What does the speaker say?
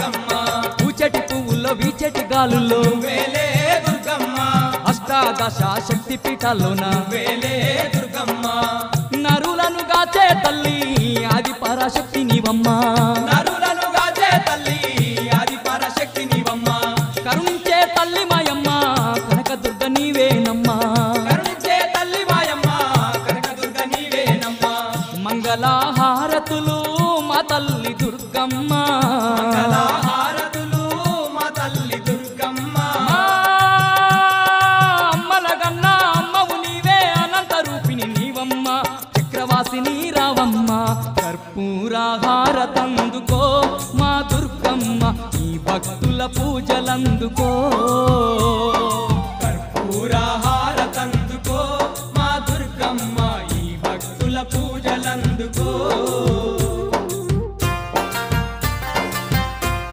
దుర్గమ్మ పూచటి పువ్వుల్లో వీచటి గాలుల్లో వేలే దుర్గమ్మ అష్టాదశ శక్తి పీఠాల్లోన వేలే దుర్గమ్మ నరులను గాచే తల్లి ఆది పరాశక్తి నీవమ్మ నరులను గాచే తల్లి ఆది పరాశక్తి నీవమ్మ కరుణించే తల్లి మాయమ్మ కనకదుర్గ నీవేనమ్మా కరుణించే తల్లి మాయమ్మ కనకదుర్గ నీవేనమ్మ మంగళహారతులు మా తల్లి దుర్గమ్మ మంగళహారతులు మా తల్లి దుర్గమ్మ అమ్మల గన్న అమ్మవు నీవే అనంత రూపిణి నీవమ్మ చక్రవాసిని రావమ్మ కర్పూరహారతందుకో మా దుర్గమ్మ ఈ భక్తుల పూజలందుకో కర్పూర